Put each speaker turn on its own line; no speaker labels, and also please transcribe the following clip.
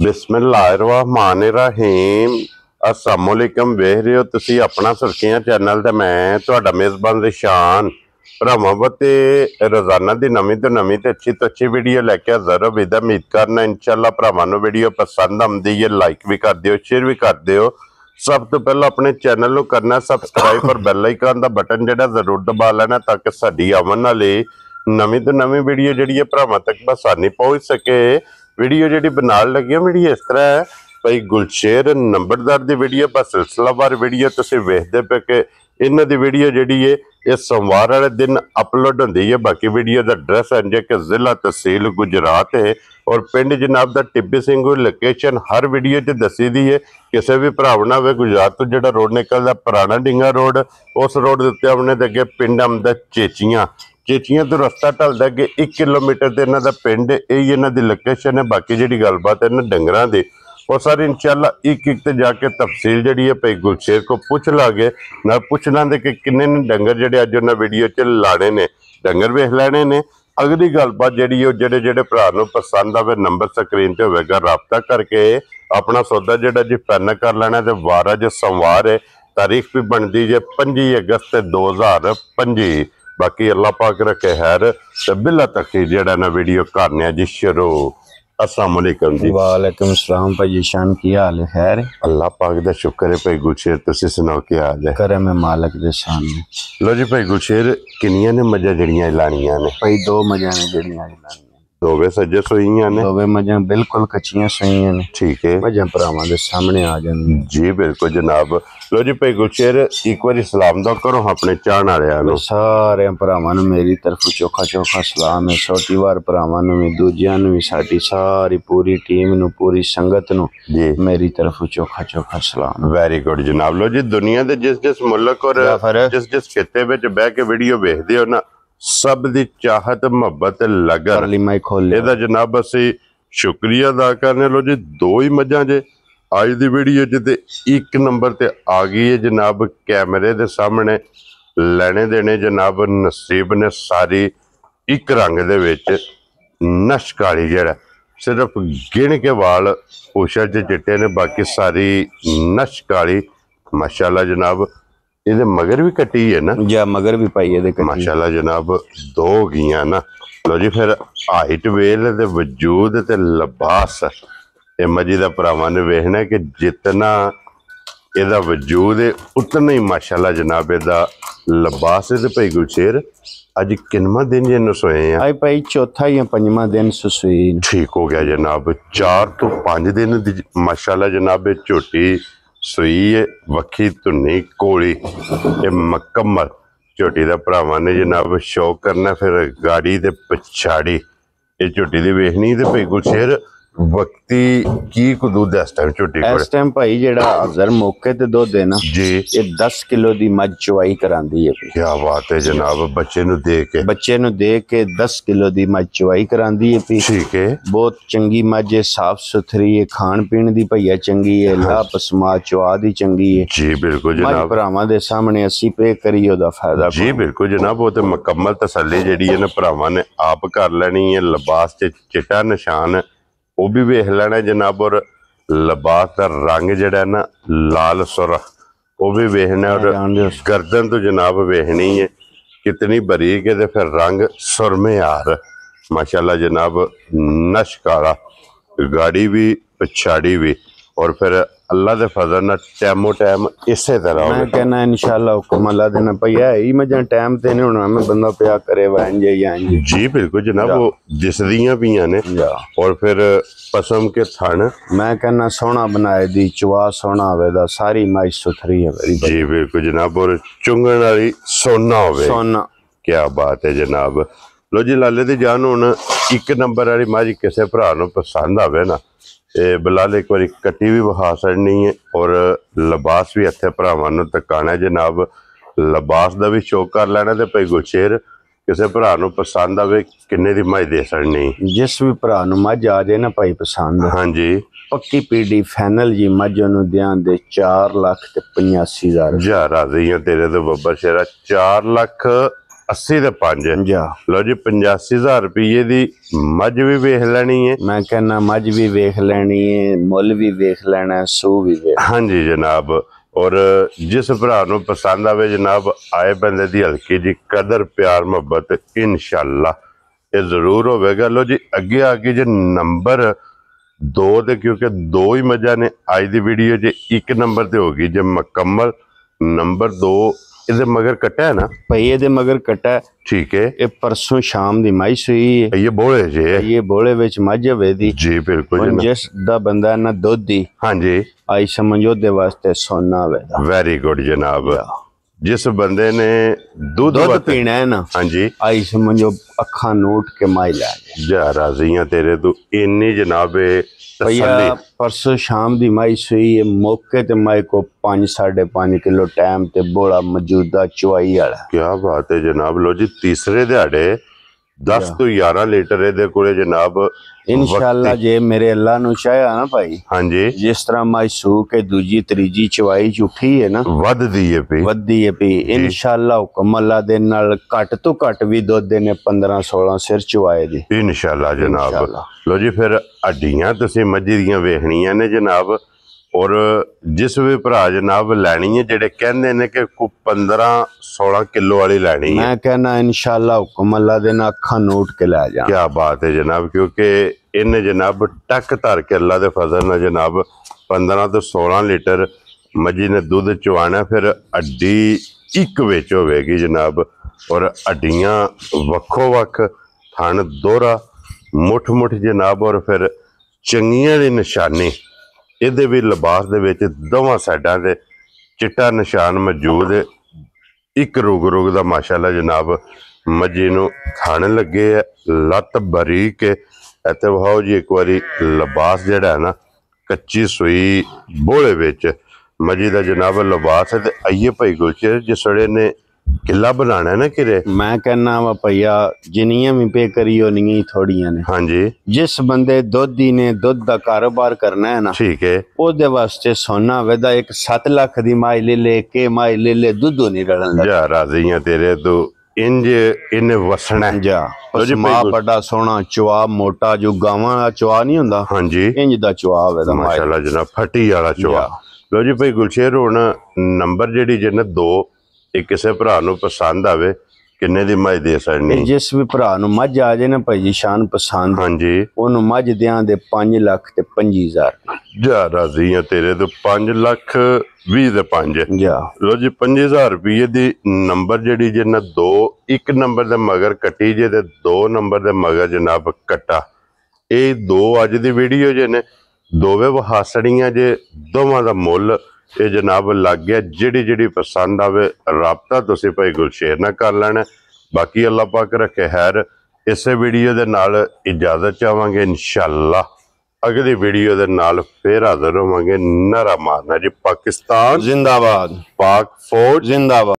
बिस्मिल्लाहिर्रहमानिर्रहीम अस्सलामुअलैकुम वेख रहे हो तुसी अपना सुर्खियां चैनल ते मैं तुहाडा मेज़बान रिशान भरावां ते रोजाना दी नवीं तो नवीं ते अच्छी वीडियो लैके हाज़र होवे उम्मीद करना इंशाअल्लाह भरावां नूं वीडियो पसंद आउंदी है लाइक भी कर दिओ शेयर भी कर दिओ। सब तो पहला अपने चैनल नूं करना सबसक्राइब और बैल आइकन दा बटन जिहड़ा जरूर दबा लेना ताकि साडी आवन वाली नवीं तो नवीं वीडियो जिहड़ी है भरावां तक आसानी पहुंच सके। वीडियो जी बनाने लगी वीडियो इस तरह है भाई गुलशेर नंबरदार की वीडियो पर सिलसिलावार वीडियो तुसीं वेखदे पे कि इन्हां दी वीडियो जिहड़ी है ये सोमवार वाले दिन अपलोड होंदी है। बाकी वीडियो का एड्रैस है जे कि जिला तहसील गुजरात है और पिंड जनाब दा टिब्बी सिंह लोकेशन हर वीडियो च दसी दी है। किसी भी भराव ना हो गुजरात तो जो रोड निकलता पुराना डिंगा रोड उस रोड के उत्ते अपने अगे पिंड आउंदा चेचियां तो रस्ता ढलदा अगे 1 किलोमीटर ते इन्हां दा पिंड यही इन्हां दी लोकेशन है। बाकी जिहड़ी गलबात है इन्हां डंगरां दी वो सारी इंशाअल्लाह एक ते जाके तफसील जिहड़ी है भाई गुलशेर को पूछ लागे ना पूछ लांदे कि किन्ने ने डंगर जिहड़े अज उन्हां वीडियो च लाने ने डंगर वेख लैणे ने। अगली गलबात जिहड़ी है जिहड़े जिहड़े भरा नूं पसंद आवे नंबर स्क्रीन ते होवेगा राबता करके अपना सौदा जिहड़ा जी फाइनल कर लेना। ते वार अज सोमवार है तारीख भी बनती जे 25 अगस्त 2025। बाकी अल्लाह पाक रखे खैर ते बिला तखीर जेड़ा ना वीडियो करने जी शुरू। अस्सलाम वालेकुम जी।
वालेकुम सलाम भाई शान की हाल है खैर
अल्लाह पाक दा शुक्र है भाई गुलशेर तुसी सुनाओ क्या हाल है।
करम है मालिक दे सामने।
लो जी भाई गुलशेर किनियां ने मजा जड़ियां लानियां ने
भाई दो मजा ने जड़ियां लानियां
दोवे सज्जे सोईयां ने
दोवे मजा बिल्कुल कच्चियां सोईयां ने।
ठीक है
मजा भरावां दे सामने आ जांदी
जी बिल्कुल जनाब। लो जी भाई गुलशेर एक बार सलाम दा करो अपने चाहण वालियां नूं
सारे भरावां नूं मेरी तरफ चोखा चोखा सलाम है। छोटी वार भरावां नूं भी दूजियां नूं भी साडी सारी पूरी टीम नूं पूरी संगत नूं जी मेरी तरफ चोखा चोखा सलाम।
वेरी गुड जनाब। लो जी दुनिया दे जिस मुल्क और जिस खिते विच बह के वीडियो वेखदे हो ना सब दी चाहत मुहब्बत लगन एदा जनाब असी शुक्रिया अदा करने। लो जी दो ही मझां जे अज दी वीडियो च ते एक नंबर ते आ गई है जनाब कैमरे दे सामने लेने देने जनाब नसीब ने सारी एक रंग दे विच नश काली जेड़ा सिर्फ गिण के वाल पूछा च चिट्टे ने बाकी सारी नश काली माशाल्लाह जनाब। ये मगर भी कटी है ना
या मगर भी पाई है
माशाल्लाह जनाब दो हो गई ना। लो जी फिर हाइट वेल ते वजूद ते लिबास ये मजी का भरावां ने वेखना कि जितना एदा वजूद है उतना ही माशाल्लाह जनाब एदा लिबास है। भाई गुलशेर अज किन्नवां दिन जे सोए हैं
आई भाई चौथा या पंजवां दिन सुई
ठीक हो गया जनाब 4 तो 5 दिन दी माशाल्लाह जनाब झोटी सुई है वक्खी धुनी कोली ये मुकम्मल झोटी का भरावां ने जनाब शौक करना फिर गाड़ी दे पछाड़ी ये झोटी दी वेखनी ते भाई गुलशेर वक्ती की दूध इस टाइम झोटी
इस टाइम भाई जेड़ा अजर मौके ते दुध है ना
जी
ये 10 किलो दी मझ चवाई करांदी है।
क्या बात है जनाब बच्चे नु दे के 10 किलो दी मझ चवाई करांदी है पी। ठीक है
बहुत चंगी मझ है साफ सुथरी है खान पीन दी भैया चंगी है ला पसमा चवा दी चंगी है
जी बिल्कुल जनाब।
भरावां दे सामने असी पे करिए ओदा फायदा
जी बिल्कुल जनाब। वो तो मुकम्मल तसल्ली जिहड़ी है ना भरावां ने आप कर लेनी है। लिबास च चिट्टा निशान वो भी वेख लेना जनाब और लिबास का रंग जड़ा ना लाल सुरख वो भी वेखना और गर्दन तो जनाब वेखनी है कितनी बरीक है। फिर रंग सुरमे यार माशाल्लाह जनाब नश काला गाड़ी भी पछाड़ी भी और फिर अल्लाह दे फजल ना टाइमो टाइम इसे तरह
मैं कहना इंशाल्लाह हुक्म अल्लाह देना भैया ही मजा टाइम ते नहीं होना मैं बंदा प्या करे वांजे या
जी बिल्कुल जनाब वो दिसदियां भी ने और फिर पसम के थन
मैं कहना सोना बनाए दी चवा सोना होवेदा सारी माई सुथरी है
जी बिल्कुल जनाब और चुंगन वाली सोना होवे
सोना
क्या बात है जनाब। लो जी लाले दी जान हुण एक नंबर वाली माजी किसी भरा नूं पसंद आवे ना बिलाल एक बार कट्टी भी विखा छड़नी है और लिबास भी इत्थे भरावां नूं तकाना जनाब लिबास का भी शौक कर लेना। तो भाई गुलशेर किसी भरा नूं पसंद आवे किन्ने दी मझ दे छड़नी
जिस भी भरा नूं मझ आ जाए ना भाई पसंद
हाँ जी
पक्की पीडी फाइनल जी मझ नूं दियां दे 4,85,000
राजी तेरे तो बब्बर शेरा 4,85,000 80 ਤੇ 5
ਜਾ
ਲਓ ਜੀ 85,000 ਰੁਪਏ ਦੀ ਮੱਝ ਵੀ ਵੇਖ ਲੈਣੀ ਹੈ।
मैं कहना मझ भी वेख लेनी है, मुल भी वेख लेना है, सू भी वेख।
ਹਾਂਜੀ ਜਨਾਬ, ਔਰ ਜਿਸ ਭਰਾ ਨੂੰ ਪਸੰਦ ਆਵੇ ਜਨਾਬ, ਆਏ ਬੰਦੇ ਦੀ ਹਲਕੀ ਜੀ ਕਦਰ ਪਿਆਰ ਮੁਹੱਬਤ ਇਨਸ਼ਾਅੱਲਾ ਇਹ ਜ਼ਰੂਰ ਹੋਵੇਗਾ। ਲਓ ਜੀ ਅੱਗੇ ਜੇ ਨੰਬਰ 2 ਤੇ, ਕਿਉਂਕਿ 2 ਹੀ ਮੱਝਾਂ ਨੇ ਅੱਜ ਦੀ ਵੀਡੀਓ 'ਚ, 1 ਨੰਬਰ ਤੇ ਹੋ ਗਈ ਜੇ ਮੁਕੰਮਲ। ਨੰਬਰ 2 ਇਹਦੇ ਮਗਰ ਕੱਟਾ ਹੈ ਨਾ
पहिए दे मगर कटा
ठीक है,
ये परसों शाम दी माई सुई है।
ये बोले जे
ये बोले विच मझ होवे दी
जी बिल्कुल
हुण
जनाब।
जिस दा बंदा ना दुध दी
हाँ जी
आई समझो दे वास्ते सोना होवे दा।
वेरी गुड जनाब। जिस बंदे ने दूध
दुध पीना है ना,
हाँ जी,
आई समझो अखा नोट के माई ला
जा राजियां तेरे तू इन्नी जनाब
भैया।
तसल्ली।
परसों शाम दी माई सुई है, मौके ते माई को 5-5.5 किलो टाइम ते बोला मौजूदा चुवाई वाला।
क्या बात है जनाब। लो जी तीसरे दिहाड़े 10 ਤੋਂ 11 ਲੀਟਰ ਇਹਦੇ ਕੋਲੇ ਜਨਾਬ
इंशाल्लाह जे मेरे अल्लाह नु चाहया ना भाई,
हाँ जी
जिस तरह माई सू के दूजी त्रीजी चुवाई च उठी है ना,
ਵੱਧਦੀ ਹੈ ਪਈ।
वधी है पी इंशाल्लाह हुक्म अल्लाह दे नाल घट तो घट भी दुध देने 15-16 सिर चुवाए दी
ਇਨਸ਼ਾਅੱਲਾ ਜਨਾਬ।
इंशाल्लाह।
ਲੋ ਜੀ ਫਿਰ ਹੱਡੀਆਂ ਤੁਸੀਂ ਮੱਝੀ ਦੀਆਂ ਵੇਖਣੀਆਂ ਨੇ ਜਨਾਬ, ਔਰ ਜਿਸ ਵੀ ਭਰਾ ਜਨਾਬ ਲੈਣੀ ਹੈ, ਜਿਹੜੇ ਕਹਿੰਦੇ ਨੇ ਕਿ 15-16 ਕਿਲੋ ਵਾਲੀ ਲੈਣੀ है,
मैं कहना इंशाल्लाह हुक्म अल्लाह दे ना अखा नोट के ला जा।
क्या बात है जनाब। क्योंकि इन्हें जनाब टक धर के अल्लाह के फजल ना जनाब 15 ਤੋਂ 16 लीटर मजी ने दुध चवाना। फिर हड्डी एक विच होवेगी जनाब, और हड्डियां वक्खो वक्ख, थन दोहरा, मुठ जनाब, और फिर चंगियां दी निशानी ਇਹਦੇ ਵੀ ਲਿਬਾਸ ਦੇ ਵਿੱਚ ਦੋਵਾਂ ਸਾਈਡਾਂ ਤੇ ਚਿੱਟਾ ਨਿਸ਼ਾਨ ਮੌਜੂਦ ਹੈ। ਇੱਕ ਰੁਗ ਦਾ ਮਾਸ਼ਾਅੱਲਾ ਜਨਾਬ ਮੱਝੀ ਨੂੰ ਥਣ ਲੱਗੇ ਹੈ, ਲੱਤ ਬਰੀਕ ਹੈ। ਇੱਥੇ ਵਹਾਓ ਜੀ ਇੱਕ ਵਾਰੀ ਲਿਬਾਸ ਜਿਹੜਾ ਹੈ ਨਾ, ਕੱਚੀ ਸੂਈ ਬੋਲੇ ਵਿੱਚ ਮੱਝੀ ਦਾ ਜਨਾਬ ਲਿਬਾਸ ਹੈ। ਤੇ ਆਈਏ ਭਾਈ ਗੁਲਸ਼ੇਰ ਜਿਸੜੇ ਨੇ किला बनाना है ना किरे,
मैं कहना वा भैया जिन्नियां भी पे करी उन्नियां ही थोड़ियां ने।
हाँ जी
जिस बंदे दुधी ने दुध दा कारोबार करना है ना,
ठीक है,
ओदे वास्ते सोना वेदा एक 7 लाख दी माई ले के माई ले दूधो नहीं रलन लगा।
जा राजियां तेरे तो इंज इन वसना है।
जा पसमा बड़ा सोना चुआ मोटा जो गावां दा चुआ नहीं हुंदा,
हाँ जी
इंज दा चुआ वेदा माई
माशाल्लाह जनाब फटी वाला चुआ। लो जी भाई गुलशेर हुण नंबर जेडी जन्नत 2 ਇਹ ਕਿਸੇ ਭਰਾ ਨੂੰ ਪਸੰਦ ਆਵੇ ਕਿੰਨੇ ਦੀ ਮੱਝ ਦੇ ਸਕਣੀ?
जिस भी भरा नु मझ आ जाए ना भाई जी शान पसंद,
हाँ जी
ओनू मझ दियां दे 5 लाख ते 25,000
जा राजी हैं तेरे तो 5 ਲੱਖ 20 ਤੇ 5।
जा
ਲੋ ਜੀ 5000 ਰੁਪਏ ਦੀ ਨੰਬਰ ਜਿਹੜੀ ਜਨਾਬ 2 ਇੱਕ ਨੰਬਰ ਦੇ ਮਗਰ ਕੱਟੀ ਜੇ ਤੇ 2 ਨੰਬਰ ਦੇ ਮਗਰ ਜਨਾਬ ਕੱਟਾ। ਇਹ 2 ਅੱਜ ਦੀ ਵੀਡੀਓ ਜੇ ਨੇ ਦੋਵੇਂ ਵਹਾਸੜੀਆਂ ਜੇ, ਦੋਵਾਂ ਦਾ ਮੁੱਲ ਇਹ ਜਨਾਬ ਲੱਗ ਗਿਆ। ਜਿਹੜੀ ਪਸੰਦ ਆਵੇ ਰਾਬਤਾ ਤੁਸੀਂ ਭਾਈ ਗੁਲਸ਼ੇਰ ਨਾਲ ਕਰ ਲੈਣਾ। ਬਾਕੀ ਅੱਲਾਹ ਪਾਕ ਰੱਖੇ ਖੈਰ। ਇਸੇ ਵੀਡੀਓ ਦੇ ਨਾਲ ਇਜਾਜ਼ਤ ਚਾਹਾਂਗੇ, ਇਨਸ਼ਾਅੱਲਾ ਅਗਲੀ ਵੀਡੀਓ ਦੇ ਨਾਲ ਫੇਰ ਹਾਜ਼ਰ ਹੋਵਾਂਗੇ। ਨਾਰਾ ਮਾਰਨਾ ਜੀ ਪਾਕਿਸਤਾਨ
जिंदाबाद,
पाक फौज
जिंदाबाद।